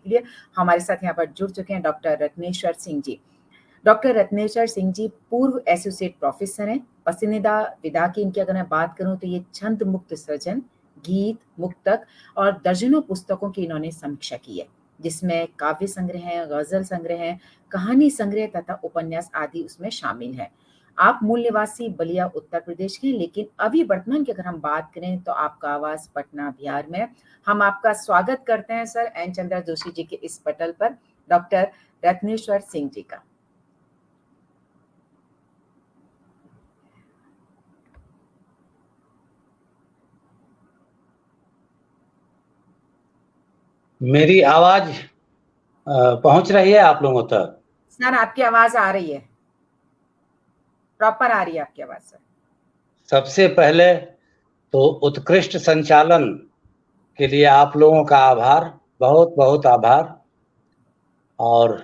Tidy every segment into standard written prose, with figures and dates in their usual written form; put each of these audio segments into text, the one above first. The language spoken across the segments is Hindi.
के लिए हमारे साथ यहाँ पर जुड़ चुके हैं डॉक्टर रत्नेश्वर सिंह जी। डॉक्टर रत्नेश्वर सिंह जी पूर्व एसोसिएट प्रोफेसर हैं। पसंदीदा विधा की इनकी अगर मैं बात करूं तो ये छंद मुक्त सृजन, गीत, मुक्तक और दर्जनों पुस्तकों की इन्होंने समीक्षा की है, जिसमें काव्य संग्रह है, गजल संग्रह है, कहानी संग्रह तथा उपन्यास आदि उसमें शामिल है। आप मूल निवासी बलिया उत्तर प्रदेश के, लेकिन अभी वर्तमान की अगर हम बात करें तो आपका आवास पटना बिहार में। हम आपका स्वागत करते हैं सर एन चंद्रा जोशी जी के इस पटल पर डॉक्टर रत्नेश्वर सिंह जी का। मेरी आवाज पहुंच रही है आप लोगों तक? सर आपकी आवाज आ रही है, प्रॉपर आ रही है आपकी आवाज सर। सबसे पहले तो उत्कृष्ट संचालन के लिए आप लोगों का आभार, बहुत बहुत आभार। और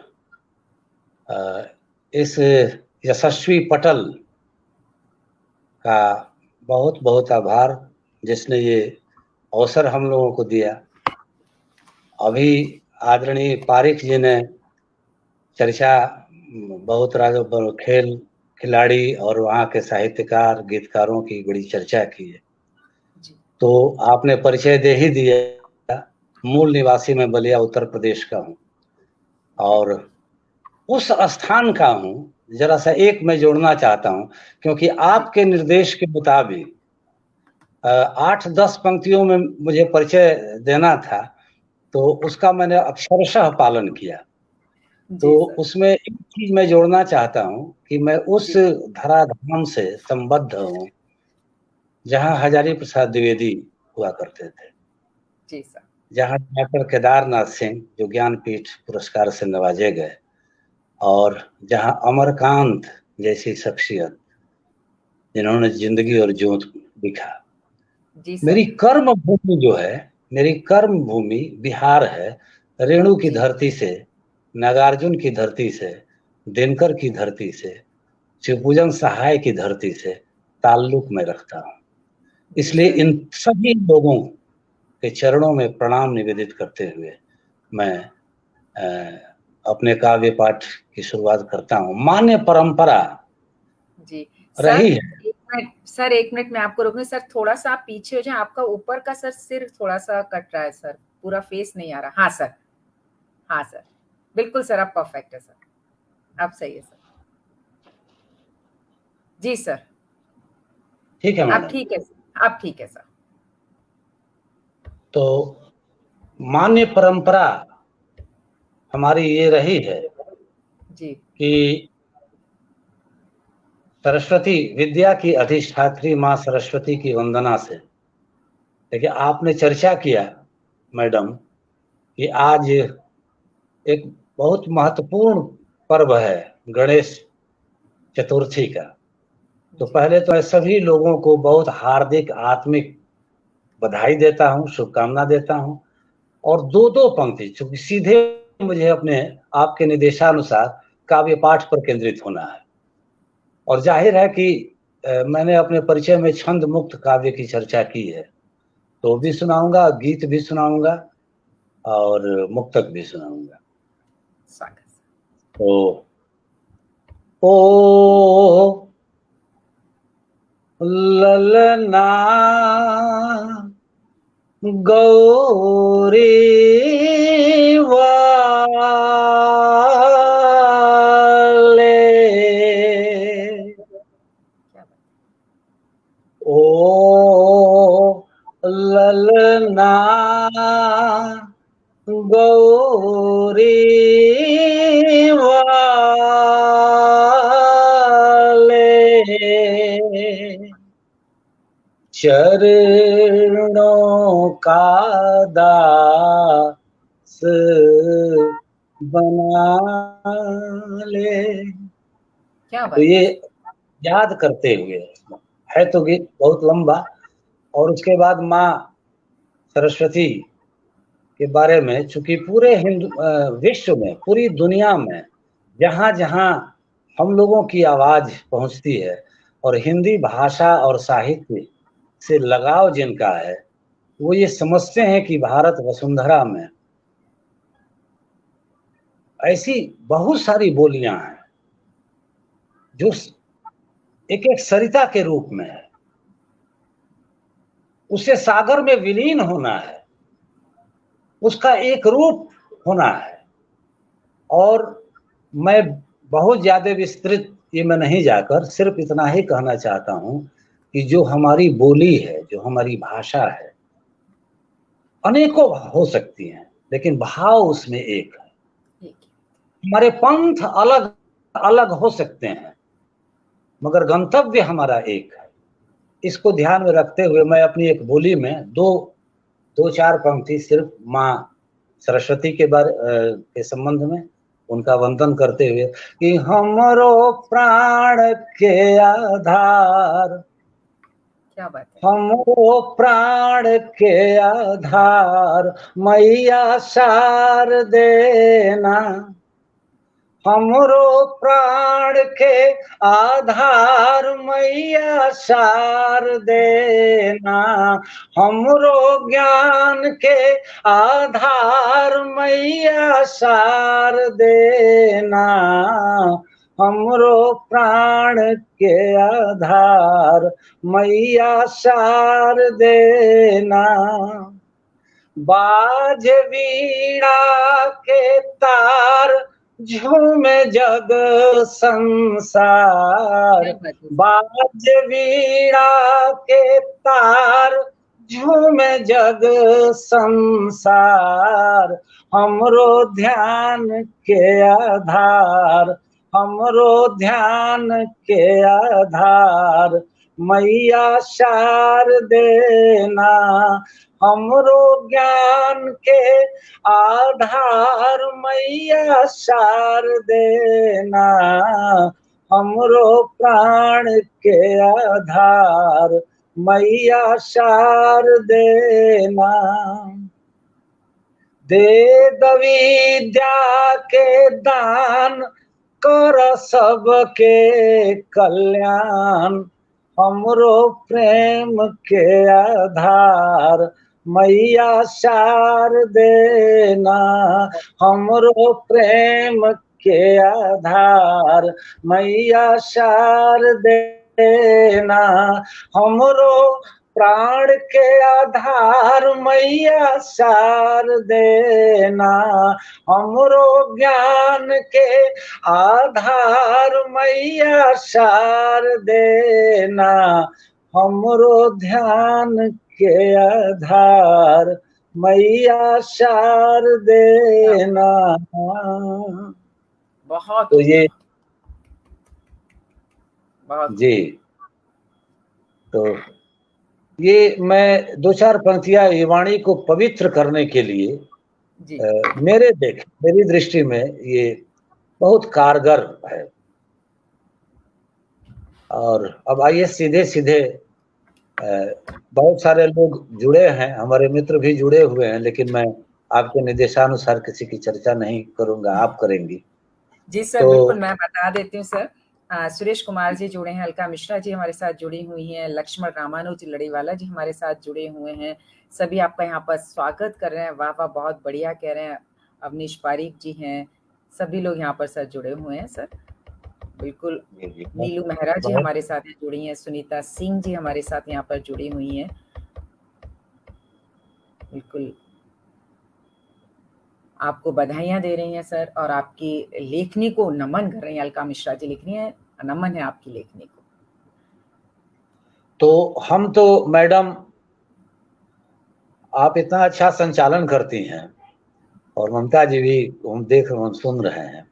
इस यशस्वी पटल का बहुत बहुत आभार जिसने ये अवसर हम लोगों को दिया। अभी आदरणीय पारिक जी ने चर्चा बहुत खेल खिलाड़ी और वहाँ के साहित्यकार गीतकारों की बड़ी चर्चा की है। तो आपने परिचय दे ही दिया। मूल निवासी मैं बलिया उत्तर प्रदेश का हूँ और उस स्थान का हूँ। जरा सा एक मैं जोड़ना चाहता हूँ, क्योंकि आपके निर्देश के मुताबिक 8-10 पंक्तियों में मुझे परिचय देना था, तो उसका मैंने अक्षरशः पालन किया। तो उसमें एक चीज मैं जोड़ना चाहता हूँ कि मैं उस धराधाम से संबद्ध हूँ जहाँ हजारी प्रसाद द्विवेदी हुआ करते थे। जी सर। जहाँ डॉक्टर केदारनाथ सिंह जो ज्ञानपीठ पुरस्कार से नवाजे गए, और जहाँ अमरकांत जैसी शख्सियत जिन्होंने जिंदगी और जोत लिखा। मेरी कर्म भूमि जो है, मेरी कर्म भूमि बिहार है। रेणु की धरती से, नागार्जुन की धरती से, दिनकर की धरती से, शिवपूजन सहाय की धरती से ताल्लुक में रखता हूँ। इसलिए इन सभी लोगों के चरणों में प्रणाम निवेदित करते हुए मैं अपने काव्य पाठ की शुरुआत करता हूँ। मान्य परंपरा जी रही है। सर एक मिनट मैं आपको रोकूंगी सर, थोड़ा सा आप पीछे हो जाए। आपका ऊपर का सर सिर थोड़ा सा कट रहा है सर, पूरा फेस नहीं आ रहा। हाँ सर, हाँ सर, बिल्कुल सर, आप परफेक्ट है सर, आप सही है सर। जी सर, ठीक है मैडम, आप ठीक है, आप ठीक है सर। तो मान्य परंपरा हमारी ये रही है जी कि सरस्वती विद्या की अधिष्ठात्री माँ सरस्वती की वंदना से। देखिए, आपने चर्चा किया मैडम कि आज एक बहुत महत्वपूर्ण पर्व है गणेश चतुर्थी का। तो पहले तो मैं सभी लोगों को बहुत हार्दिक आत्मिक बधाई देता हूँ, शुभकामना देता हूँ। और दो पंक्ति, चूंकि सीधे मुझे अपने आपके निर्देशानुसार काव्य पाठ पर केंद्रित होना है, और जाहिर है कि मैंने अपने परिचय में छंद मुक्त काव्य की चर्चा की है, तो भी सुनाऊंगा, गीत भी सुनाऊंगा और मुक्तक भी सुनाऊंगा। तो ओ ललना गौरी वाले, ओ ललना गौरी वाले, चरणों का दास बना ले। क्या तो ये याद करते हुए है, तो गीत बहुत लंबा। और उसके बाद माँ सरस्वती के बारे में, चूंकि पूरे विश्व में, पूरी दुनिया में जहाँ जहाँ हम लोगों की आवाज पहुंचती है और हिंदी भाषा और साहित्य से लगाव जिनका है, वो ये समझते हैं कि भारत वसुंधरा में ऐसी बहुत सारी बोलियां हैं जो एक एक सरिता के रूप में है, उसे सागर में विलीन होना है, उसका एक रूप होना है। और मैं बहुत ज्यादा विस्तृत ये मैं नहीं जाकर सिर्फ इतना ही कहना चाहता हूं कि जो हमारी बोली है, जो हमारी भाषा है, अनेकों हो सकती हैं, लेकिन भाव उसमें एक है। हमारे पंथ अलग अलग हो सकते हैं, मगर गंतव्य हमारा एक है। इसको ध्यान में रखते हुए मैं अपनी एक बोली में दो चार पंक्ति सिर्फ माँ सरस्वती के के संबंध में उनका वंदन करते हुए कि हमरो प्राण के आधार, क्या बात है, हमरो प्राण के आधार मैया सार देना, हमरो प्राण के आधार मैया सार देना, हमरो ज्ञान के आधार मैया सार देना, हमरो प्राण के आधार मैया सार देना। बाज वीणा के तार झूमे जग संसार, बाज वीणा के तार झूमे जग संसार, हमरो ध्यान के आधार, हमरो ध्यान के आधार मैया सार देना, हमरो ज्ञान के आधार मैया सार देना, हमरो प्राण के आधार मैया सार देना। दे विद्या के दान कर सबके कल्याण, हमरो प्रेम के आधार मैया सार देना, हमरो प्रेम के आधार मैया सार देना, हमरो प्राण के आधार मैया सार देना, हमरो ज्ञान के आधार मैया सार देना, हमरो ध्यान के आधार मैया सार देना। बहुत तो ये बहुत जी, तो ये मैं दो चार पंक्तियां ये वाणी को पवित्र करने के लिए मेरी दृष्टि में ये बहुत कारगर है। और अब आइए सीधे सीधे बहुत सारे लोग जुड़े हैं, हमारे मित्र भी जुड़े हुए हैं, लेकिन मैं आपके निर्देशानुसार किसी की चर्चा नहीं करूंगा, आप करेंगी। जी सर, बिल्कुल मैं बता देती हूँ सर। सुरेश कुमार जी जुड़े हैं, अलका मिश्रा जी हमारे साथ जुड़ी हुई हैं, लक्ष्मण रामानुज लड़ीवाला जी हमारे साथ जुड़े हुए हैं। सभी आपका यहाँ पर स्वागत कर रहे हैं, वाह वाह बहुत बढ़िया कह रहे हैं। अवनीश पारीक जी हैं, सभी लोग यहाँ पर सर जुड़े हुए हैं सर, बिल्कुल। नीलू मेहरा जी हमारे साथ जुड़ी हैं, सुनीता सिंह जी हमारे साथ यहाँ पर जुड़ी हुई हैं, बिल्कुल आपको बधाइयां दे रही हैं सर, और आपकी लेखनी को नमन कर रही हैं। अलका मिश्रा जी लिख रही हैं, नमन है आपकी लेखनी को। तो हम तो मैडम आप इतना अच्छा संचालन करती हैं, और ममता जी भी हम देख हम सुन रहे हैं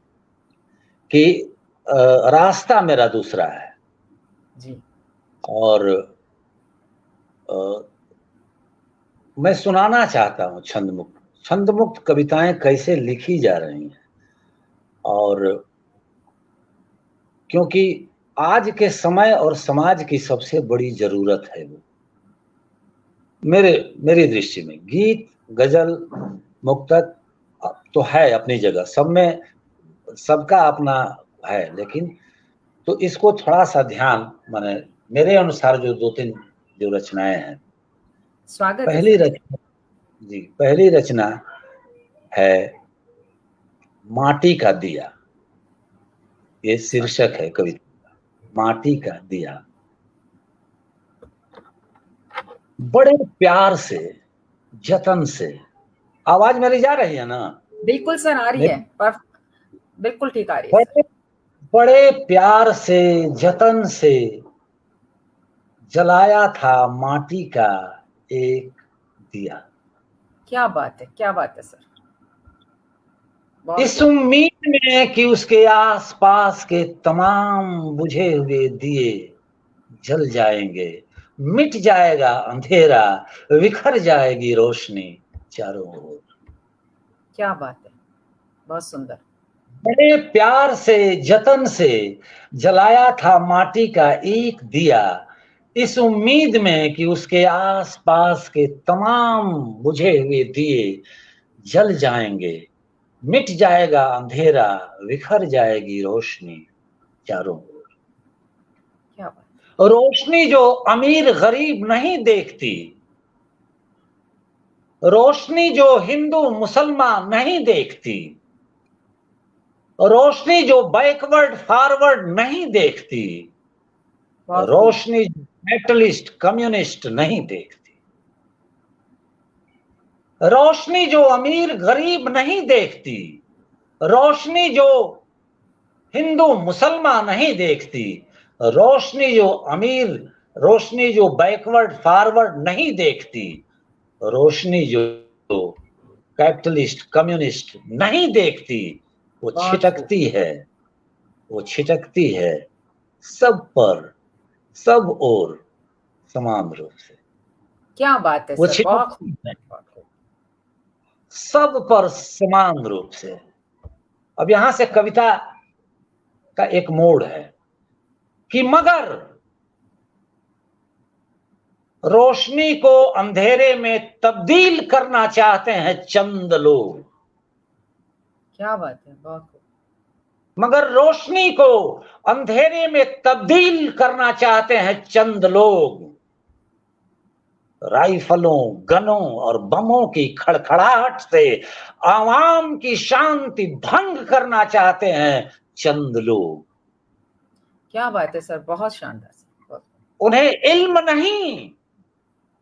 कि रास्ता मेरा दूसरा है जी। और मैं सुनाना चाहता हूँ छंदमुक्त कविताएं कैसे लिखी जा रही हैं। और क्योंकि आज के समय और समाज की सबसे बड़ी जरूरत है वो, मेरी दृष्टि में गीत गजल मुक्तक तो है अपनी जगह, सब में सबका अपना है, लेकिन तो इसको थोड़ा सा ध्यान, माने मेरे अनुसार जो दो तीन जो रचनाएं हैं, स्वागत पहली रचना है माटी का दिया, ये शीर्षक है कविता का, माटी का दिया। बड़े प्यार से, जतन से, आवाज मेरी जा रही है ना? बिल्कुल सर, आ रही है, पर बिल्कुल ठीक आ रही है बड़े, बड़े प्यार से, जतन से जलाया था माटी का एक दिया। क्या बात है, क्या बात है सर, इस उम्मीद में कि उसके आसपास के तमाम बुझे हुए दिए जल जाएंगे, मिट जाएगा अंधेरा, बिखर जाएगी रोशनी चारों ओर। क्या बात है, बहुत सुंदर। बड़े प्यार से, जतन से जलाया था माटी का एक दिया, इस उम्मीद में कि उसके आसपास के तमाम बुझे हुए दिए जल जाएंगे, मिट जाएगा अंधेरा, बिखर जाएगी रोशनी चारों ओर। क्या बात, रोशनी जो अमीर गरीब नहीं देखती, रोशनी जो हिंदू मुसलमान नहीं देखती, रोशनी जो बैकवर्ड फॉरवर्ड नहीं देखती, रोशनी कैपिटलिस्ट कम्युनिस्ट नहीं देखती, रोशनी जो अमीर गरीब नहीं देखती, रोशनी जो हिंदू मुसलमान नहीं देखती, रोशनी जो अमीर, रोशनी जो बैकवर्ड फॉरवर्ड नहीं देखती, रोशनी जो कैपिटलिस्ट कम्युनिस्ट नहीं देखती, वो छिटकती है, वो छिटकती है सब पर, सब और समान रूप से। क्या बात है वो सर, बहुत छिटकती है सब पर समान रूप से। अब यहां से कविता का एक मोड़ है कि मगर रोशनी को अंधेरे में तब्दील करना चाहते हैं चंद लोग। क्या बात है, बहुत मगर रोशनी को अंधेरे में तब्दील करना चाहते हैं चंद लोग। राइफलों, गनों और बमों की खड़खड़ाहट से आवाम की शांति भंग करना चाहते हैं चंद लोग। क्या बात है सर, बहुत शानदार सर। उन्हें इल्म नहीं,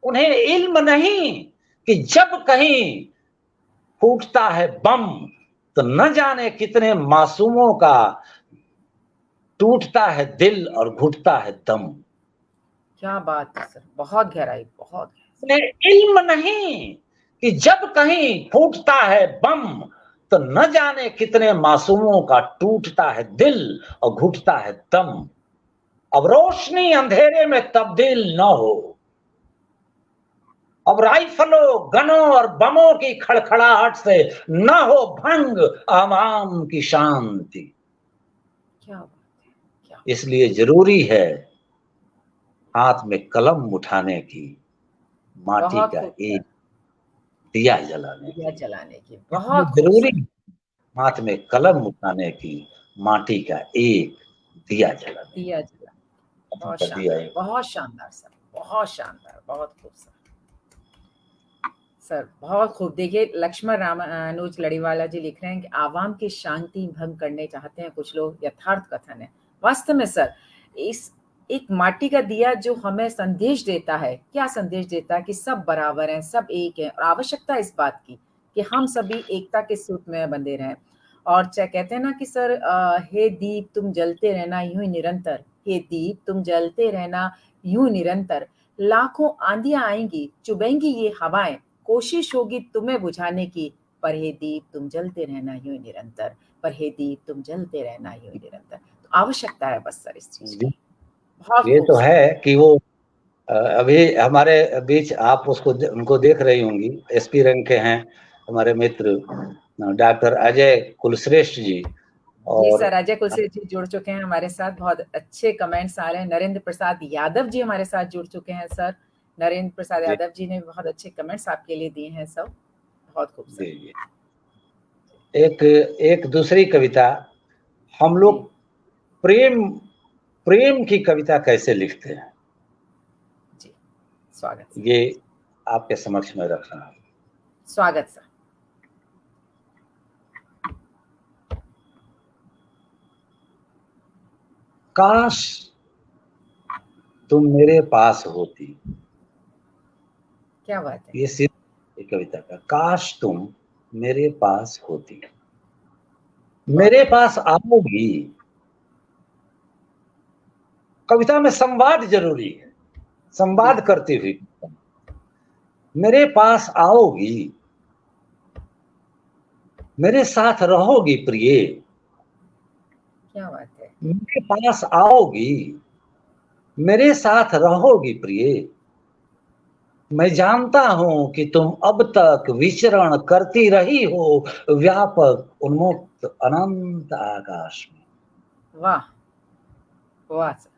उन्हें इल्म नहीं कि जब कहीं फूटता है बम तो न जाने कितने मासूमों का टूटता है दिल और घुटता है दम। क्या बात है सर, बहुत गहराई, बहुत उन्हें इल्म नहीं कि जब कहीं फूटता है बम तो न जाने कितने मासूमों का टूटता है दिल और घुटता है दम। अब रोशनी अंधेरे में तब्दील न हो, अब राइफलों, गनों और बमों की खड़खड़ाहट से न हो भंग आवाम की शांति। क्या बात है, क्या इसलिए जरूरी है हाथ में कलम उठाने की, माटी बहुत का खूब एक दिया जलाने दिया की। जलाने की, इसलिए बहुत जरूरी खूबसूरत। हाथ में कलम उठाने की, माटी का एक दिया जलाने दिया जला, बहुत का दिया शानदार, एक। बहुत शानदार सर, बहुत शानदार, बहुत खूब सर, बहुत खूब। देखिए, लक्ष्मण रामानुज लड़ीवाला जी लिख रहे हैं कि आवाम की शांति भंग करने चाहते हैं कुछ लोग, यथार्थ कथन है। वास्तव में सर, इस एक माटी का दिया जो हमें संदेश देता है, क्या संदेश देता है कि सब बराबर हैं, सब एक हैं, और आवश्यकता इस बात की कि हम सभी एकता के सूत्र में बंधे रहें। और चाहे कहते हैं ना कि सर, हे दीप तुम जलते रहना यूं ही निरंतर, हे दीप तुम जलते रहना यूं निरंतर, लाखों आंधियां आएंगी, चुभेंगी ये हवाएं, कोशिश होगी तुम्हें बुझाने की, पर हे दीप तुम जलते रहना यूं ही निरंतर, पर हे दीप तुम जलते रहना यूं ही निरंतर। तो आवश्यकता है बस सर इस चीज की। बहुत ये तो खूबसूरत। है कि वो अभी हमारे बीच आप उसको उनको देख रही होंगी, एसपी रैंक के हैं हमारे मित्र डॉक्टर अजय कुलश्रेष्ठ जी। जी और सर, अजय कुलश्रेष्ठ जी जुड़ चुके हैं हमारे साथ, बहुत अच्छे कमेंट्स आ रहे हैं। नरेंद्र प्रसाद यादव जी हमारे साथ जुड़ चुके हैं सर, नरेंद्र प्रसाद यादव जी ने बहुत अच्छे कमेंट्स आपके लिए दिए हैं सब, बहुत खूबसूरत। एक एक दूसरी कविता, हम जी लोग प्रेम, प्रेम की कविता कैसे लिखते हैं, जी, स्वागत सर, ये आपके समक्ष में रख रहा हूं। स्वागत सर। काश तुम मेरे पास होती। क्या बात है। ये सिर्फ एक कविता का, काश तुम मेरे पास होती, मेरे पास आओगी। कविता में संवाद जरूरी है, संवाद करती हुई मेरे पास आओगी, मेरे साथ रहोगी प्रिय। क्या बात है। मेरे पास आओगी, मेरे साथ रहोगी प्रिय। मैं जानता हूं कि तुम अब तक विचरण करती रही हो व्यापक उन्मुक्त अनंत आकाश में। वाह वाह सर।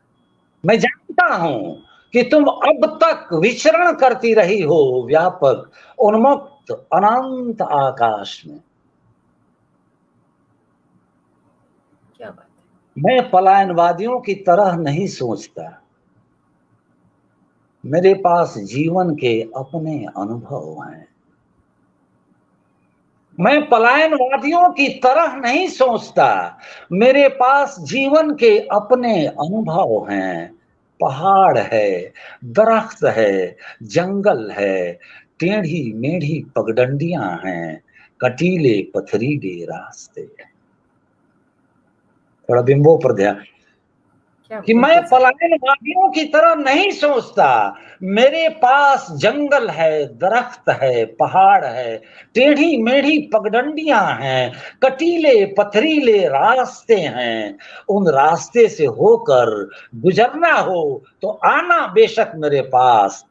मैं जानता हूं कि तुम अब तक विचरण करती रही हो व्यापक उन्मुक्त अनंत आकाश में। क्या बात है। मैं पलायनवादियों की तरह नहीं सोचता, मेरे पास जीवन के अपने अनुभव हैं। मैं पलायनवादियों की तरह नहीं सोचता, मेरे पास जीवन के अपने अनुभव हैं। पहाड़ है, दरख्त है, जंगल है, टेढ़ी मेढ़ी पगडंडियां हैं, कटीले पथरीले रास्ते। थोड़ा बिंबों पर ध्यान, कि मैं पलायनवादियों की तरह नहीं सोचता, मेरे पास जंगल है, दरख्त है, पहाड़ है, टेढ़ी मेढ़ी पगडंडियां हैं, कटीले पथरीले रास्ते हैं। उन रास्ते से होकर गुजरना हो तो आना बेशक मेरे पास,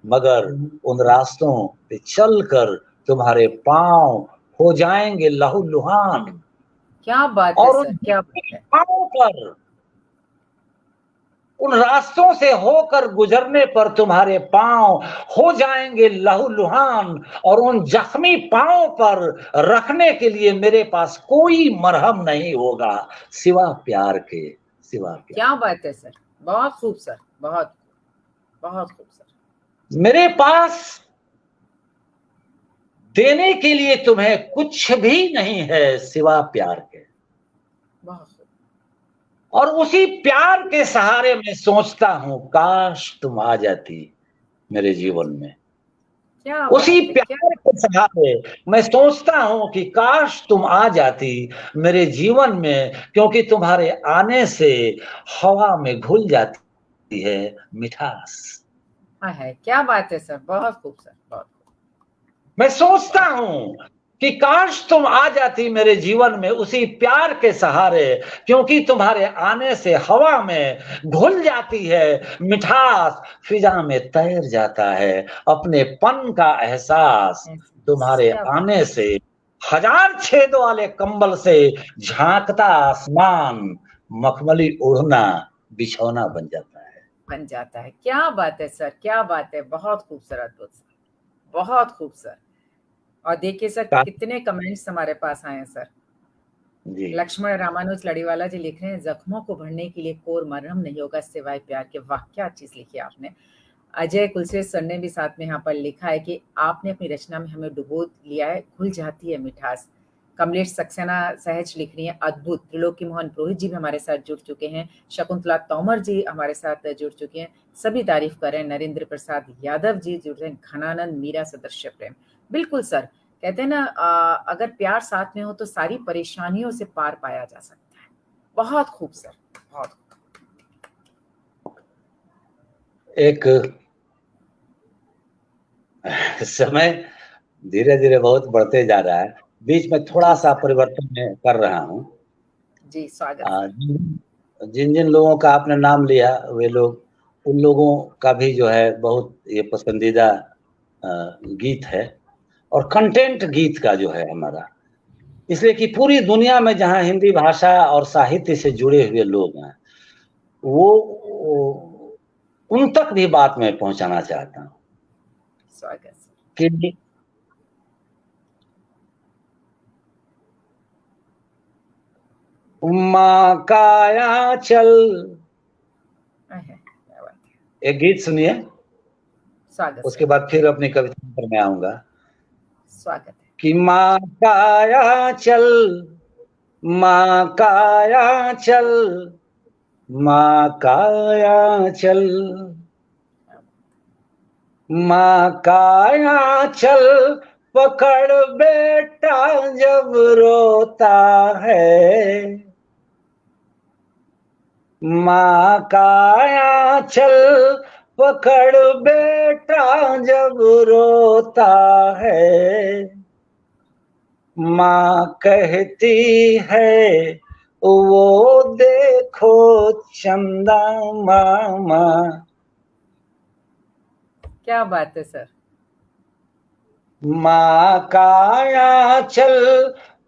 मगर उन रास्तों पे चलकर तुम्हारे पांव हो जाएंगे लहूलुहान। क्या बात है और सर, क्या बात है। पांव पर, उन रास्तों से होकर गुजरने पर तुम्हारे पांव हो जाएंगे लहूलुहान, और उन जख्मी पांव पर रखने के लिए मेरे पास कोई मरहम नहीं होगा सिवा प्यार के, सिवा प्यार। क्या बात है सर, बहुत खूब सर, बहुत बहुत खूब सर। मेरे पास देने के लिए तुम्हें कुछ भी नहीं है सिवा प्यार के, बहुत खूब। और उसी प्यार के सहारे मैं सोचता हूं काश तुम आ जाती मेरे जीवन में। क्या उसी बात है, क्या प्यार के सहारे मैं सोचता हूं कि काश तुम आ जाती मेरे जीवन में, क्योंकि तुम्हारे आने से हवा में घुल जाती है मिठास। है। क्या बात है सर, बहुत खूब सर, बहुत खूब। मैं सोचता हूं कि काश तुम आ जाती मेरे जीवन में उसी प्यार के सहारे, क्योंकि तुम्हारे आने से हवा में घुल जाती है मिठास, फिजा में तैर जाता है अपने पन का एहसास। तुम्हारे आने से हजार छेद वाले कंबल से झांकता आसमान मखमली ओढ़ना बिछौना बन जाता है, बन जाता है। क्या बात है सर, क्या बात है, बहुत खूबसूरत, अद्भुत सर, बहुत खूब सर। और देखिए सर कितने कमेंट्स हमारे पास आए हैं सर। लक्ष्मण रामानुज लड़ीवाला जी लिख रहे हैं, जख्मों को भरने के लिए कोर मरहम नहीं होगा सिवाय प्यार के। वाह क्या चीज लिखी आपने। अजय कुलश्रेष्ठ सर ने भी साथ में यहाँ पर लिखा है कि आपने अपनी रचना में हमें डुबो लिया है, घुल जाती है मिठास। कमलेश सक्सेना सहज लिख रही है, अद्भुत। त्रिलोकी मोहन पुरोहित जी भी हमारे साथ जुड़ चुके हैं। शकुंतला तोमर जी हमारे साथ जुड़ चुके हैं, सभी तारीफ कर रहे हैं। नरेंद्र प्रसाद यादव जी जुड़ रहे हैं। घनानंद मीरा सदृश्य प्रेम। बिल्कुल सर, कहते हैं ना अगर प्यार साथ में हो तो सारी परेशानियों से पार पाया जा सकता है। बहुत खूब सर, बहुत। एक समय धीरे धीरे बहुत बढ़ते जा रहा है, बीच में थोड़ा सा परिवर्तन मैं कर रहा हूँ जी। स्वागत। जिन जिन लोगों का आपने नाम लिया वे लोग, उन लोगों का भी जो है बहुत ये पसंदीदा गीत है, और कंटेंट गीत का जो है हमारा, इसलिए कि पूरी दुनिया में जहाँ हिंदी भाषा और साहित्य से जुड़े हुए लोग हैं वो उन तक भी बात मैं पहुंचाना चाहता हूँ। स्वागत कि माँ काया चल, एक गीत सुनिए, उसके बाद फिर अपनी कविता पर मैं आऊंगा। स्वागत है। कि माँ काया चल, माँ काया चल, माँ का आंचल, माँ का आंचल पकड़ बेटा जब रोता है, माँ का आंचल पकड़ बेटा जब रोता है, माँ कहती है वो देखो चंदा मामा। क्या बात है सर। माँ का आंचल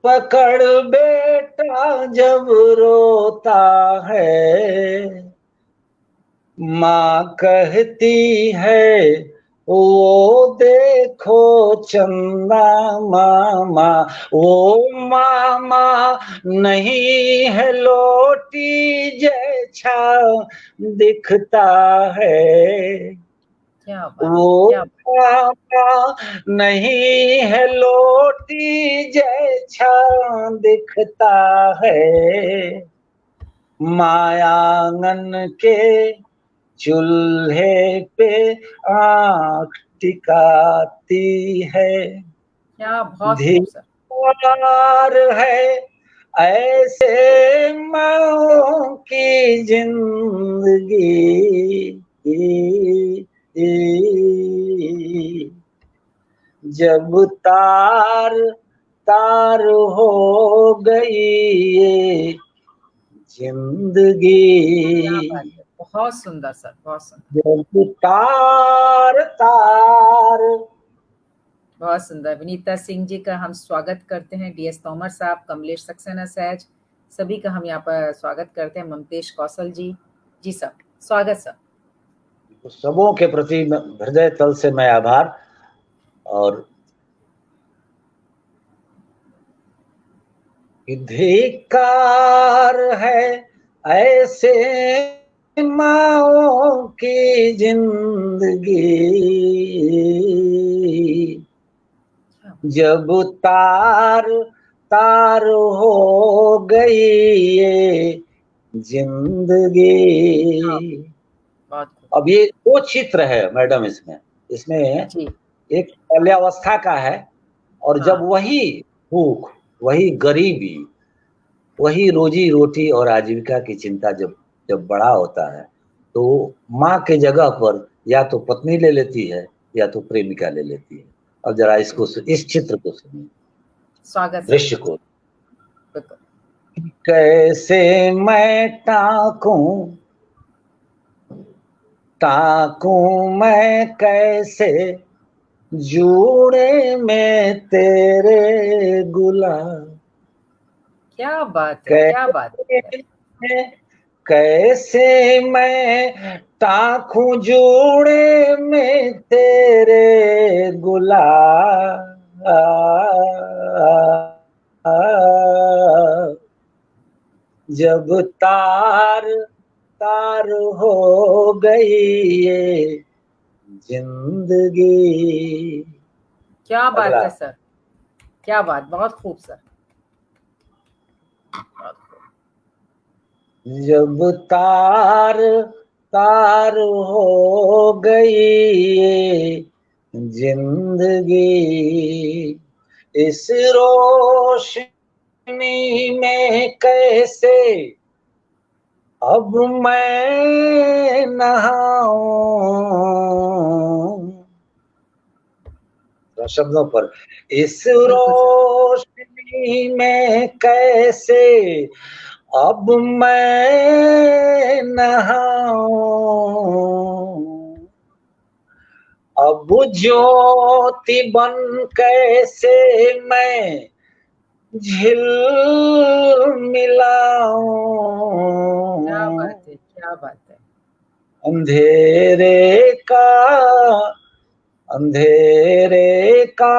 पकड़ बेटा जब रोता है, माँ कहती है वो देखो चंदा मामा। वो मामा नहीं है लोटी जैसा दिखता है, क्या बात है, वो क्या बात। मामा नहीं है लोटी जैसा दिखता है, मायांगन के चूल्हे पे आँख टिकाती है, क्या बहुत खूब सर। धिक्कार है ऐसे माँओं की जिंदगी, जब तार तार हो गई ये जिंदगी, क्या बात है, बहुत सुंदर सर, बहुत सुंदर। जब तार तार। बहुत सुंदर। विनीता सिंह जी का हम स्वागत करते हैं, DS तोमर साहब, कमलेश सक्सेना सहज, सभी का हम यहाँ पर स्वागत करते हैं। ममतेश कौशल जी, जी सर, स्वागत सर। सबों के प्रति हृदय तल से मैं आभार। और धिक्कार है ऐसे माँओं की जिंदगी, जब तार तार हो गई ये जिंदगी। अब ये दो चित्र है मैडम इसमें, इसमें जी। एक बाल्यावस्था का है, और जब हाँ। वही भूख, वही गरीबी, वही रोजी रोटी और आजीविका की चिंता जब जब बड़ा होता है, तो माँ के जगह पर या तो पत्नी ले लेती है या तो प्रेमिका ले लेती है। अब जरा इसको, इस चित्र को सुनिए, स्वागत सर। दृश्य को। बिल्कुल। कैसे मैं टाकूं टाकूं मैं कैसे जूड़े में तेरे गुलाब, क्या बात है, क्या बात है। कैसे मैं टाकूं जोड़े में तेरे गुलाब, जब तार तार हो गई ये जिंदगी। क्या बात अगला। है सर, क्या बात, बहुत खूब सर, बहुत खूब। जब तार तार हो गई ये जिंदगी, इस रोशनी में कैसे अब मैं नहाऊं, शब्दों पर, इस बिल्कुल सर। रोशनी में कैसे अब मैं नहाऊं, अब ज्योति बन कैसे मैं क्या झिलमिलाऊं, बात है, क्या बात है। अंधेरे का अंधेरे का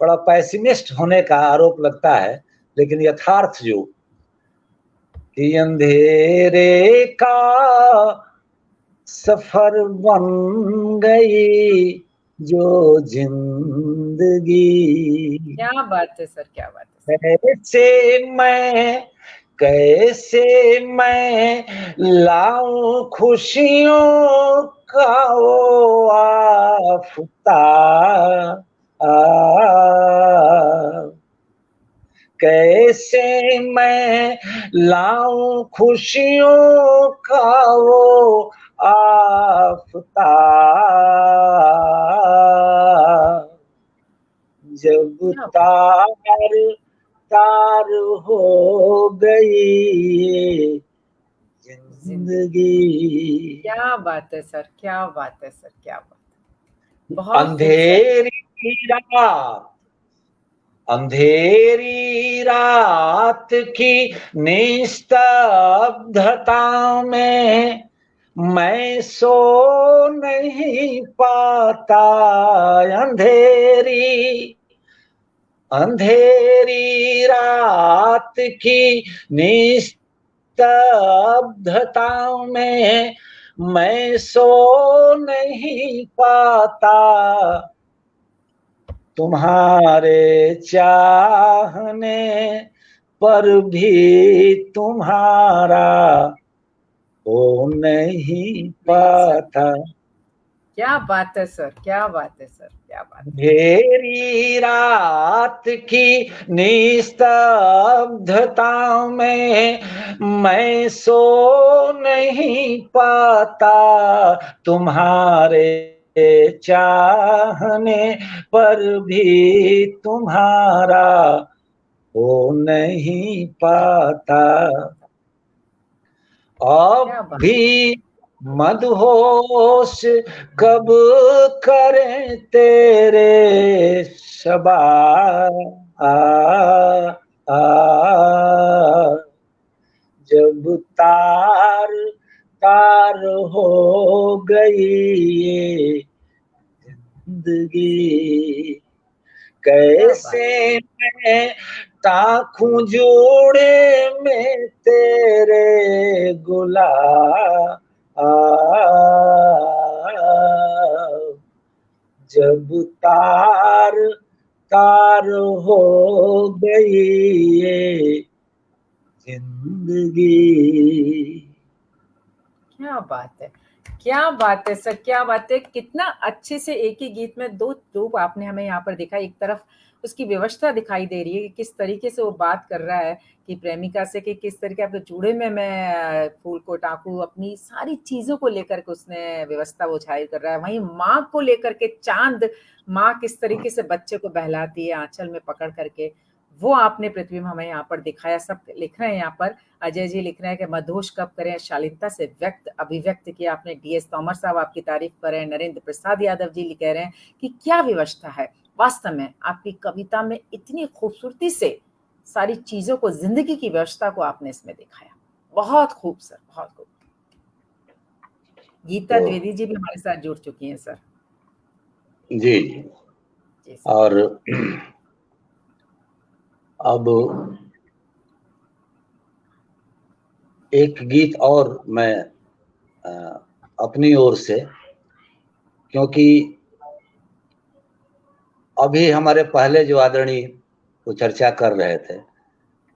बड़ा पैसिमिस्ट होने का आरोप लगता है, लेकिन यथार्थ जो कि अंधेरे का सफर बन गई जो जिंदगी, क्या बात है सर, क्या बात है सर। कैसे मैं कैसे मैं लाऊं खुशियों का वो आफ्ताब, कैसे मैं लाऊं खुशियों का वो आफ्ताब, जब क्या तार तार हो गई जिंदगी, जिंदगी, क्या बात है सर, क्या बात है सर, क्या बात है, बहुत खूबसूरत। अंधेरी रात, अंधेरी रात की निस्तब्धता में मैं सो नहीं पाता, अंधेरी अंधेरी रात की निस्तब्धता में मैं सो नहीं पाता, तुम्हारे चाहने पर भी तुम्हारा हो नहीं नहीं सर, पाता, क्या बात है सर, क्या बात है सर, क्या बात है। अंधेरी रात की निस्तब्धता में मैं सो नहीं पाता, तुम्हारे चाहने पर भी तुम्हारा हो नहीं पाता, अब क्या बात। भी मदहोश कब करें तेरे शबा, आ, आ, जब तार तार हो गई ये जिंदगी, क्या बात। कैसे मैं ताकूं जोड़े में तेरे गुलाब, जब तार तार हो गई ये जिंदगी। क्या बात है, क्या बात है सर, क्या बात है। कितना अच्छे से एक ही गीत में दो रूप आपने हमें यहाँ पर दिखा। एक तरफ उसकी व्यवस्था दिखाई दे रही है कि किस तरीके से वो बात कर रहा है कि प्रेमिका से, कि किस तरीके आपके जूड़े में मैं फूल को टाकू, अपनी सारी चीजों को लेकर के उसने व्यवस्था वो झायल कर रहा है। वहीं माँ को लेकर के, चांद माँ किस तरीके से बच्चे को बहलाती है आंचल में पकड़ करके, वो आपने पृथ्वी में हमें यहाँ पर दिखाया। सब लिख रहे हैं यहाँ पर, अजय जी लिख रहे हैं कि मधोश कब करें, शालीनता से व्यक्त अभिव्यक्त किया आपने। डीएस तोमर साहब आपकी तारीफ कर रहे हैं। नरेंद्र प्रसाद यादव जी कह रहे हैं कि क्या व्यवस्था है। वास्तव में आपकी कविता में इतनी खूबसूरती से सारी चीजों को, जिंदगी की व्यवस्था को आपने इसमें दिखाया। बहुत खूब सर, बहुत खूब। गीता तो द्विवेदी जी भी हमारे साथ जुड़ चुकी हैं सर। जी जी, जी सर। और अब एक गीत और मैं अपनी ओर से, क्योंकि अभी हमारे पहले जो आदरणीय वो चर्चा कर रहे थे, जी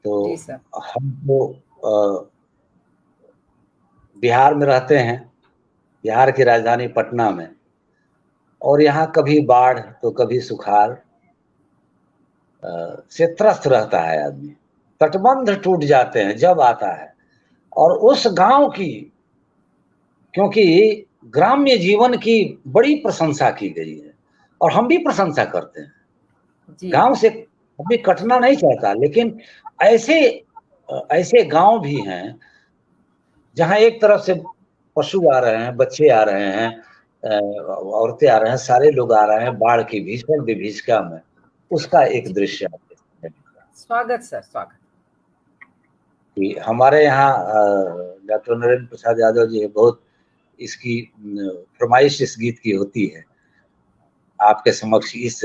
तो सर। हम तो बिहार में रहते हैं, बिहार की राजधानी पटना में, और यहाँ कभी बाढ़ तो कभी सुखाड़ से त्रस्त रहता है आदमी। तटबंध टूट जाते हैं जब आता है, और उस गांव की, क्योंकि ग्राम्य जीवन की बड़ी प्रशंसा की गई है और हम भी प्रशंसा करते हैं। जी गांव से कभी कटना नहीं चाहता, लेकिन ऐसे ऐसे गांव भी हैं जहां एक तरफ से पशु आ रहे हैं, बच्चे आ रहे हैं, औरतें आ रहे हैं, सारे लोग आ रहे हैं बाढ़ की भीषण विभीषिका में। उसका एक जी, दृश्य आपके सामने दिख रहा है स्वागत सर, स्वागत। कि हमारे यहाँ डॉक्टर नरेंद्र प्रसाद यादव जी बहुत इसकी फरमाइश इस गीत की होती है। आपके समक्ष इस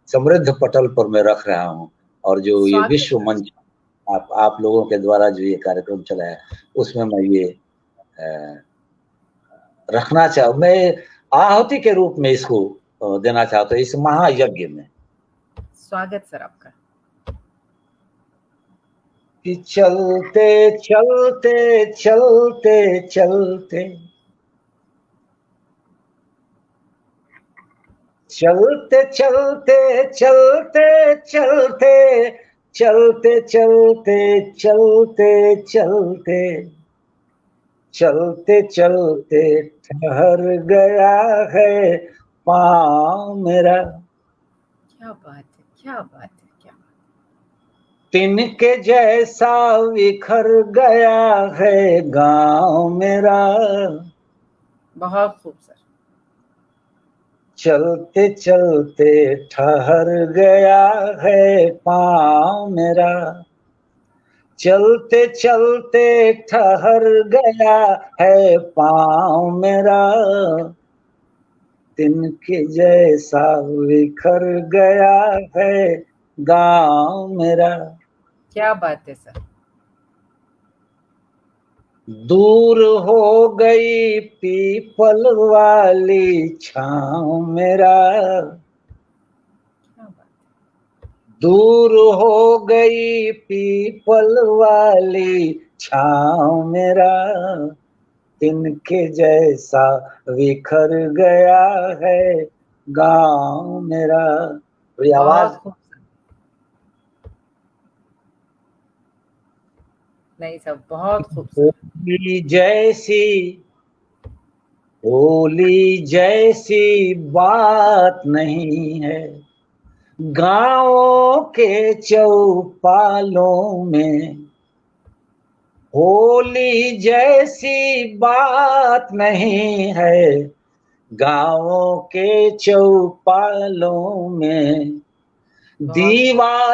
समृद्ध पटल पर मैं रख रहा हूँ, और जो ये स्वागत विश्व सर। मंच आप लोगों के द्वारा जो ये कार्यक्रम चला है, उसमें मैं ये रखना चाहूँ, मैं आहुति के रूप में इसको देना चाहता हूँ इस महायज्ञ में। स्वागत सर आपका। कि चलते चलते चलते चलते चलते चलते चलते चलते चलते चलते चलते चलते चलते चलते ठहर गया है पाँव मेरा। क्या बात है, क्या बात है, क्या बात तिनके जैसा बिखर गया है गांव मेरा। है। बहुत खूब सर। चलते चलते ठहर गया है पाँव मेरा। चलते चलते ठहर गया है पाँव मेरा। तिनके जैसा बिखर गया है गांव मेरा। क्या बात है सर। दूर हो गई पीपल वाली छाँव मेरा। क्या बात है। दूर हो गई पीपल वाली छाँव मेरा। तिनके जैसा बिखर गया है गांव मेरा। तो आवाज बहुत खूब सर। नहीं सर, बहुत खूब सर। होली जैसी, होली जैसी बात नहीं है गाँवों के चौपालों में। होली जैसी बात नहीं है गाँवों के चौपालों में। बहुत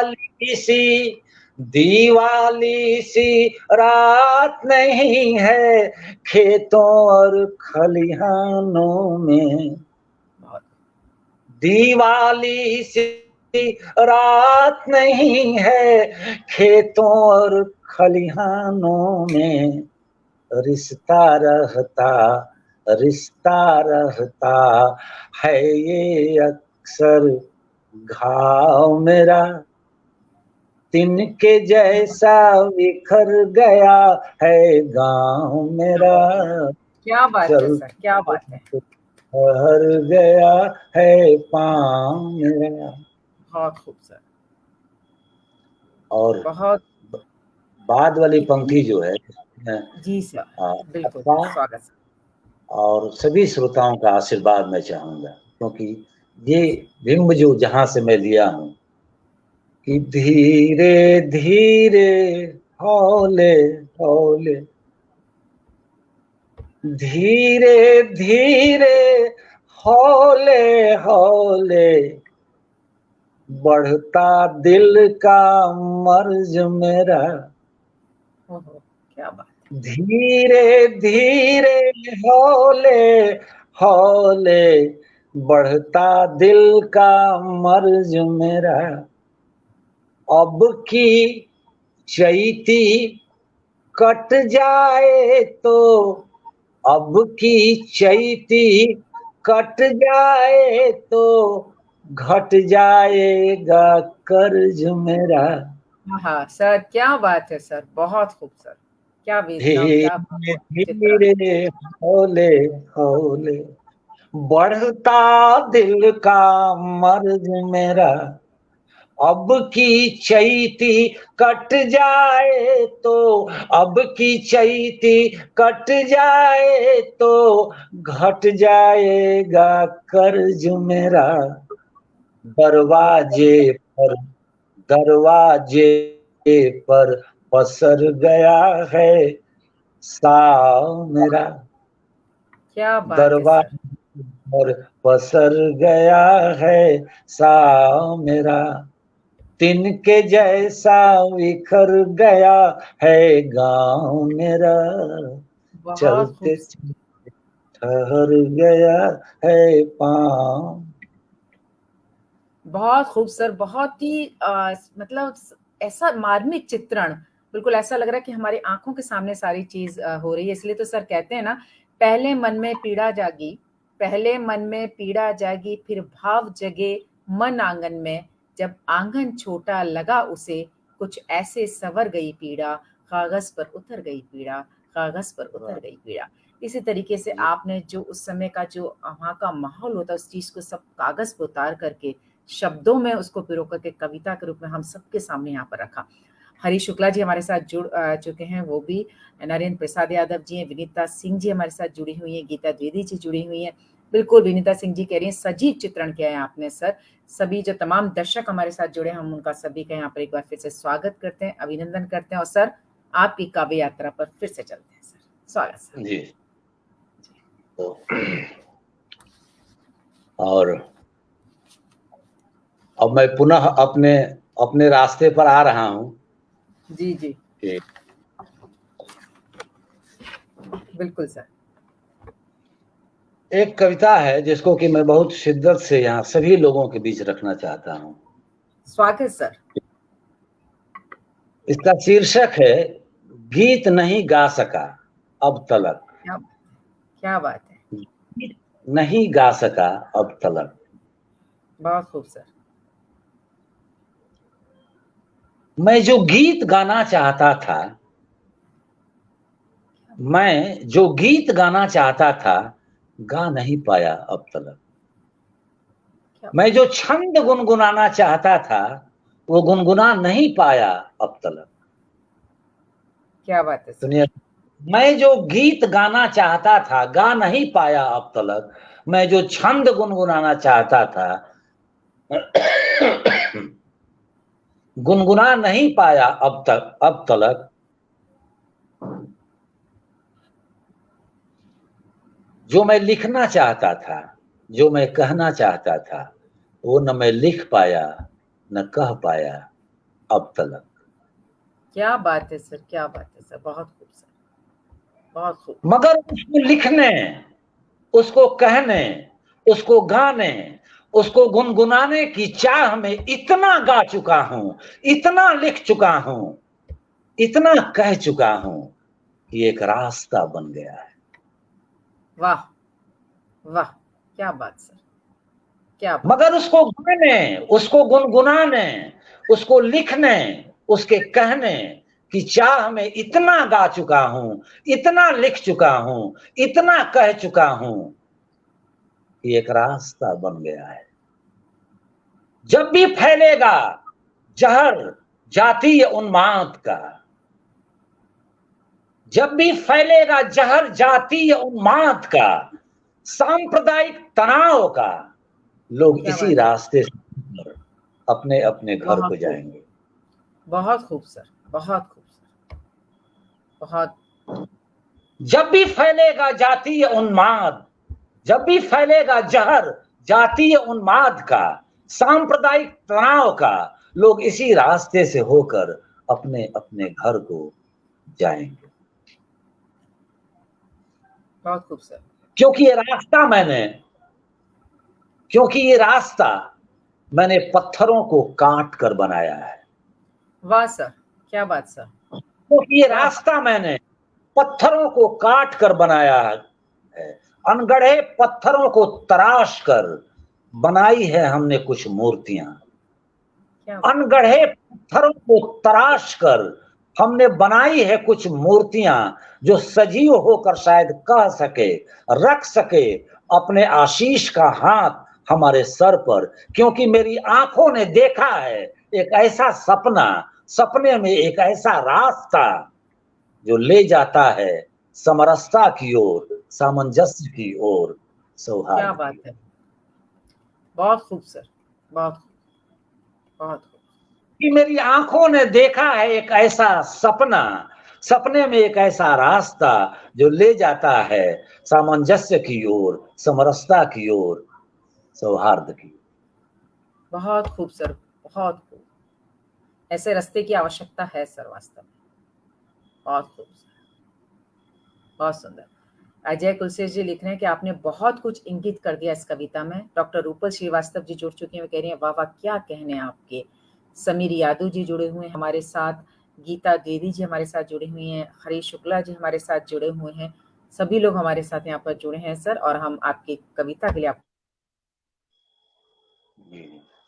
खूब। दीवाली सी रात नहीं है खेतों और खलिहानों में। बहुत दीवाली सी रात नहीं है खेतों और खलिहानों में। रिश्ता रहता, रिश्ता रहता है ये अक्सर घाव मेरा। तिनके जैसा बिखर गया है गांव मेरा। क्या बात है सर, क्या चलते बात है। ठहर गया है पाँव मेरा। बहुत खूब सर। और बहुत। बाद वाली कितनी। पंक्ति जो है जी सर। बिल्कुल आपका स्वागत सर। और सभी श्रोताओं का आशीर्वाद मैं चाहूंगा, क्योंकि ये बिंब जो जहां से मैं लिया हूं कि धीरे धीरे हौले हौले, धीरे धीरे हौले हौले बढ़ता दिल का मर्ज मेरा। ओहो, क्या बात है। धीरे धीरे हौले हौले बढ़ता दिल का मर्ज मेरा। अब की चैती कट जाए तो, अब की चैती कट जाए तो घट जाएगा कर्ज मेरा। हाँ सर, क्या बात है सर, बहुत खूब सर। क्या वेदना, क्या धीरे भावुक चित्रण। धीरे हौले हौले बढ़ता दिल का मर्ज मेरा। अब की चैती कट जाए तो, अब की चैती कट जाए तो घट जाएगा कर्ज मेरा। बहुत। दरवाजे पर, दरवाजे पर पसर गया है साव मेरा। क्या बात है सर। दरवाजे पर पसर गया है साव मेरा। तिनके जैसा बिखर गया है गांव मेरा। बहुत खूब चलते सर। ठहर गया है पाँव। बहुत खूब सर, बहुत ही मतलब ऐसा मार्मिक चित्रण। बिल्कुल ऐसा लग रहा है कि हमारी आंखों के सामने सारी चीज हो रही है। इसलिए तो सर कहते हैं ना, पहले मन में पीड़ा जागी, पहले मन में पीड़ा जागी, फिर भाव जगे मन आंगन में। जब आंगन छोटा लगा उसे, कुछ ऐसे संवर गई पीड़ा, कागज पर उतर गई पीड़ा, कागज पर उतर गई पीड़ा। इसी तरीके से आपने जो उस समय का जो वहाँ का माहौल होता है उस चीज को सब कागज पर उतार करके शब्दों में उसको पिरो करके कविता के रूप में हम सबके सामने यहाँ पर रखा। हरीश शुक्ला जी हमारे साथ जुड़ चुके हैं, वो भी नरेंद्र प्रसाद यादव जी हैं, विनीता सिंह जी हमारे साथ जुड़ी हुई हैं, गीता द्विवेदी जी जुड़ी हुई हैं। बिल्कुल विनीता सिंह जी कह रही हैं सजीव चित्रण किया है आपने सर। सभी जो तमाम दर्शक हमारे साथ जुड़े हैं हम उनका सभी का यहाँ पर एक बार फिर से स्वागत करते हैं, अभिनंदन करते हैं। और सर आपकी काव्य यात्रा पर फिर से चलते हैं सर। स्वागत सर जी। तो और अब मैं पुनः अपने रास्ते पर आ रहा हूँ। जी जी बिल्कुल सर। एक कविता है जिसको कि मैं बहुत शिद्दत से यहाँ सभी लोगों के बीच रखना चाहता हूँ। स्वागत सर। इसका शीर्षक है गीत नहीं गा सका अब तलक। क्या बात है। नहीं गा सका अब तलक। बहुत खूब सर। मैं जो गीत गाना चाहता था, मैं जो गीत गाना चाहता था गा नहीं पाया अब तलक। मैं जो छंद गुनगुनाना चाहता था वो गुनगुना नहीं पाया अब तलक। क्या बात है। सुनिए, मैं जो गीत गाना चाहता था गा नहीं पाया अब तलक। मैं जो छंद गुनगुनाना चाहता था गुनगुना नहीं पाया अब तलक। जो मैं लिखना चाहता था, जो मैं कहना चाहता था, वो न मैं लिख पाया न कह पाया अब तलक। क्या बात है सर, क्या बात है सर, बहुत खूब सर, बहुत खूब। मगर उसको लिखने, उसको कहने, उसको गाने, उसको गुनगुनाने की चाह में इतना गा चुका हूं, इतना लिख चुका हूं, इतना कह चुका हूं कि एक रास्ता बन गया है। वाह वाह, क्या बात सर, क्या बात। मगर उसको गाने, उसको गुनगुनाने, उसको लिखने, उसके कहने की चाह में इतना गा चुका हूं, इतना लिख चुका हूं, इतना कह चुका हूं कि एक रास्ता बन गया है। जब भी फैलेगा जहर जातीय उन्माद का, जब भी फैलेगा जहर जातीय उन्माद का, सांप्रदायिक तनाव का, लोग इसी रास्ते से अपने अपने घर को जाएंगे। बहुत खूब सर, बहुत खूब सर, बहुत। जब भी फैलेगा जातीय उन्माद, जब भी फैलेगा जहर जातीय उन्माद का, सांप्रदायिक तनाव का, लोग इसी रास्ते से होकर अपने अपने घर को जाएंगे। बहुत खूब सर। क्योंकि ये रास्ता मैंने पत्थरों को काट कर बनाया है। वाह सर, क्या बात सर। क्योंकि ये रास्ता मैंने पत्थरों को काट कर बनाया है। अनगढ़े पत्थरों को तराश कर बनाई है हमने कुछ मूर्तियां। अनगढ़े पत्थरों को तराश कर हमने बनाई है कुछ मूर्तियां जो सजीव होकर शायद कह सके, रख सके अपने आशीष का हाथ हमारे सर पर। क्योंकि मेरी आंखों ने देखा है एक ऐसा सपना, सपने में एक ऐसा रास्ता जो ले जाता है समरसता की ओर, सामंजस्य की ओर, सौहार्द। क्या बात है, बहुत खूब सर, बहुत बहुत खूब। कि मेरी आंखों ने देखा है एक ऐसा सपना, सपने में एक ऐसा रास्ता जो ले जाता है सामंजस्य की ओर, समरसता की ओर, सौहार्द की। बहुत खूब सर, बहुत खूब। ऐसे रास्ते की आवश्यकता है सर वास्तव में। बहुत खूब सर, बहुत सुंदर। अजय कुलशेष जी लिख रहे हैं कि आपने बहुत कुछ इंगित कर दिया इस कविता में। डॉक्टर रूपल श्रीवास्तव जी जुड़ चुके हैं, वो कह रही हैं वाह वाह क्या कहने आपके। समीर यादव जी जुड़े हुए हैं हमारे साथ, गीता द्विवेदी जी हमारे साथ जुड़ी हुई हैं, हरीश शुक्ला जी हमारे साथ जुड़े हुए हैं। सभी लोग हमारे साथ यहाँ पर जुड़े हैं सर, और हम आपकी कविता के लिए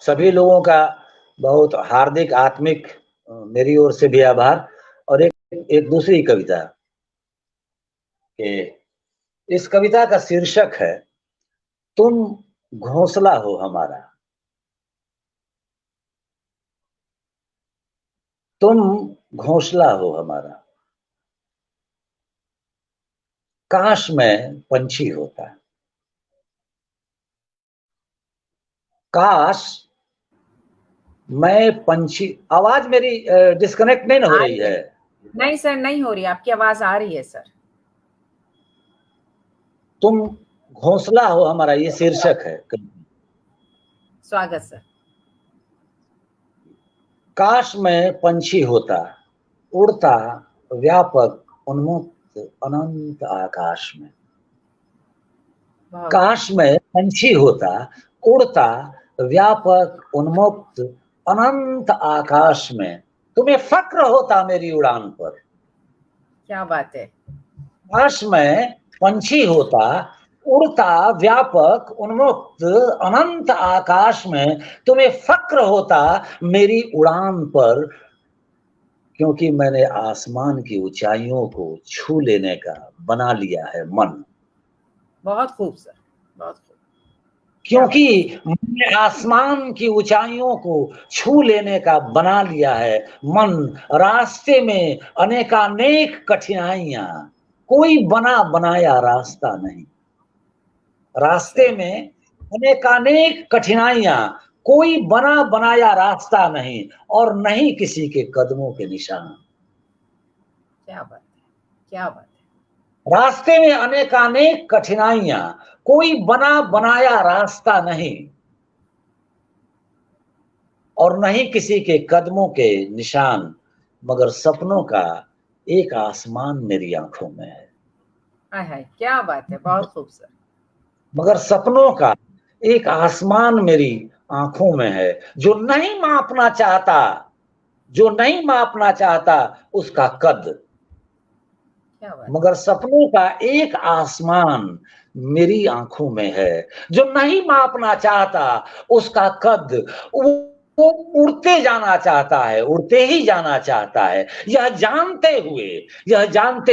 सभी लोगों का बहुत हार्दिक आत्मिक मेरी ओर से भी आभार। और एक दूसरी कविता कि इस कविता का शीर्षक है तुम घोंसला हो हमारा। तुम घोंसला हो हमारा, काश मैं पंछी होता। काश मैं पंछी। आवाज मेरी डिस्कनेक्ट नहीं हो रही है? नहीं सर, नहीं हो रही, आपकी आवाज आ रही है सर। तुम घोंसला हो हमारा, ये शीर्षक है। स्वागत सर। काश मैं पंछी होता, उड़ता व्यापक उन्मुक्त अनंत आकाश में। काश मैं पंछी होता, उड़ता व्यापक उन्मुक्त अनंत आकाश में। तुम्हें फक्र होता मेरी उड़ान पर। क्या बात है। काश मैं पंछी होता, उड़ता व्यापक उन्मुक्त अनंत आकाश में। तुम्हें फक्र होता मेरी उड़ान पर, क्योंकि मैंने आसमान की ऊंचाइयों को छू लेने का बना लिया है मन। बहुत खूब सर, बहुत खूब। क्योंकि मैंने आसमान की ऊंचाइयों को छू लेने का बना लिया है मन। रास्ते में अनेकानेक कठिनाइयां, कोई बना बनाया रास्ता नहीं। रास्ते में अनेकानेक कठिनाइयां, कोई बना बनाया रास्ता नहीं, और नहीं किसी के कदमों के निशान। क्या बात है, क्या बात है। रास्ते में अनेकानेक कठिनाइयां, कोई बना बनाया रास्ता नहीं, और नहीं किसी के कदमों के निशान। मगर सपनों का एक आसमान मेरी आंखों में है। हाय, क्या बात है, बहुत खूब सर। मगर सपनों का एक आसमान मेरी आंखों में है, जो नहीं मापना चाहता, जो नहीं मापना चाहता उसका कद। मगर सपनों का एक आसमान मेरी आंखों में है, जो नहीं मापना चाहता उसका कद। वो उड़ते जाना चाहता है, उड़ते ही जाना चाहता है, यह जानते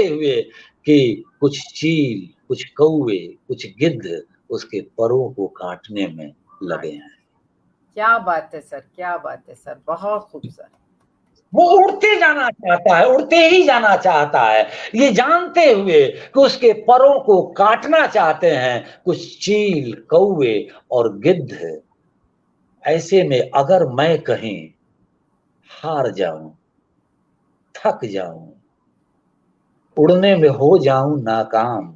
हुए कि कुछ चील, कुछ कौवे, कुछ गिद्ध उसके परों को काटने में लगे हैं। क्या बात है सर, क्या बात है सर, बहुत खूब सर। वो उड़ते जाना चाहता है, उड़ते ही जाना चाहता है, ये जानते हुए कि उसके परों को काटना चाहते हैं कुछ चील, कौवे और गिद्ध। ऐसे में अगर मैं कहीं हार जाऊं, थक जाऊं, उड़ने में हो जाऊं नाकाम,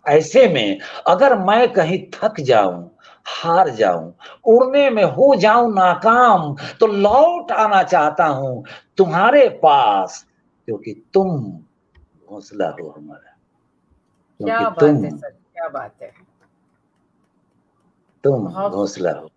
ऐसे में अगर मैं कहीं थक जाऊं, हार जाऊं, उड़ने में हो जाऊं नाकाम, तो लौट आना चाहता हूं तुम्हारे पास, क्योंकि तुम घोंसला हो हमारा। क्या बात है सर, क्या बात है। तुम घोंसला हो।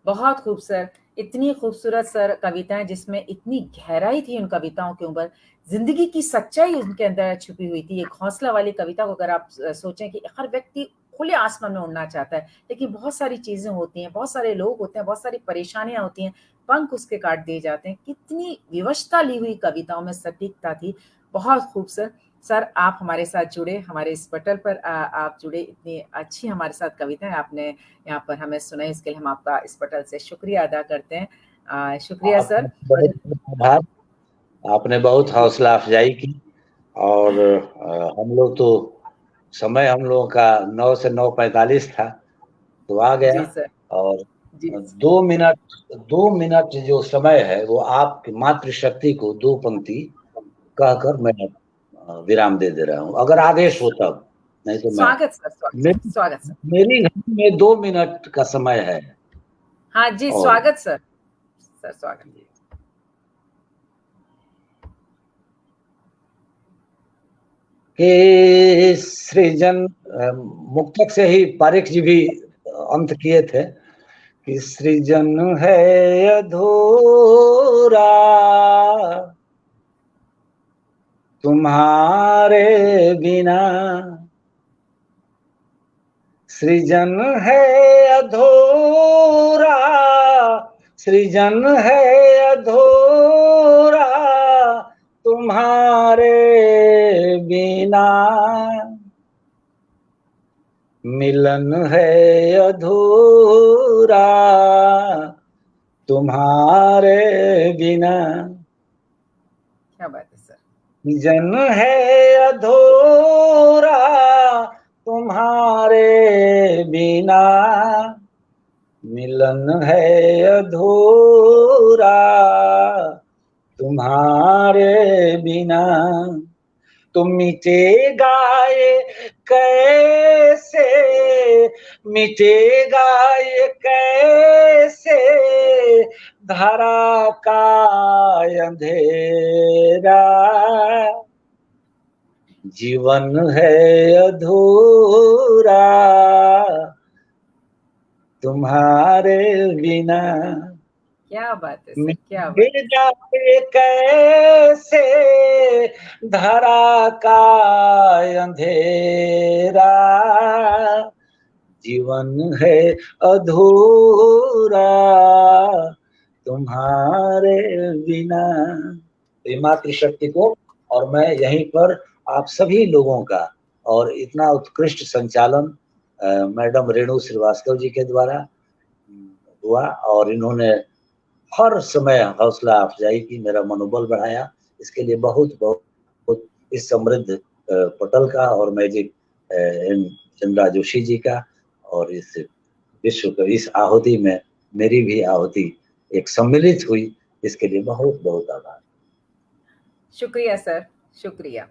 बहुत खूब सर। इतनी खूबसूरत सर कविताएं जिसमें इतनी गहराई थी उन कविताओं के ऊपर, जिंदगी की सच्चाई उनके अंदर छुपी हुई थी। एक हौसला वाली कविता को अगर आप सोचें कि हर व्यक्ति खुले आसमान में उड़ना चाहता है, लेकिन बहुत सारी चीजें होती हैं, बहुत सारे लोग होते हैं, बहुत सारी परेशानियां होती हैं, पंख उसके काट दिए जाते हैं। कितनी विवशता ली हुई कविताओं में सटीकता थी। बहुत खूब सर। सर आप हमारे साथ जुड़े, हमारे इस पटल पर आप जुड़े, इतनी अच्छी हमारे साथ कविताएं आपने यहाँ पर हमें सुनाई, इसके लिए हम आपका इस पटल से शुक्रिया अदा करते हैं। शुक्रिया सर। बहुत, आपने बहुत हौसला अफजाई की। और हम लोग तो समय हम लोगों का 9 से 9:45 था, तो आ गया। जी सर। और जी 2 मिनट जो समय है वो आपकी मातृशक्ति को 2 पंक्ति कहकर मैं विराम दे रहा हूँ, अगर आदेश हो तब, नहीं तो मैं। स्वागत सर, स्वागत सर। मेरी घड़ी में 2 मिनट का समय है। हाँ जी, स्वागत सर। सर स्वागत। कि सृजन, मुक्तक से ही पारिक जी भी अंत किए थे कि सृजन है अधूरा तुम्हारे बिना, सृजन है अधूरा सृजन है अधूरा तुम्हारे बिना, मिलन है अधूरा तुम्हारे बिना। क्या बात है सर। जन है अधूरा तुम्हारे बिना, मिलन है अधूरा तुम्हारे बिना। तुम मिटेगा ये कैसे, मिटेगा ये कैसे धरा का अंधेरा, जीवन है अधूरा तुम्हारे बिना। क्या बात है सर, क्या बात। मिटेगा ये कैसे धरा का अंधेरा, जीवन है अधूरा तुम्हारे बिना। ये मातृशक्ति को, और मैं यहीं पर आप सभी लोगों का, और इतना उत्कृष्ट संचालन मैडम रेणु श्रीवास्तव जी के द्वारा हुआ, और इन्होंने हर समय हौसला अफजाई की, मेरा मनोबल बढ़ाया। इसके लिए बहुत बहुत इस समृद्ध पटल का और मैजिक चंद्रा जोशी जी का, और इस विश्व को, इस आहुति में मेरी भी आहुति एक सम्मिलित हुई, इसके लिए बहुत बहुत आभार। शुक्रिया सर, शुक्रिया।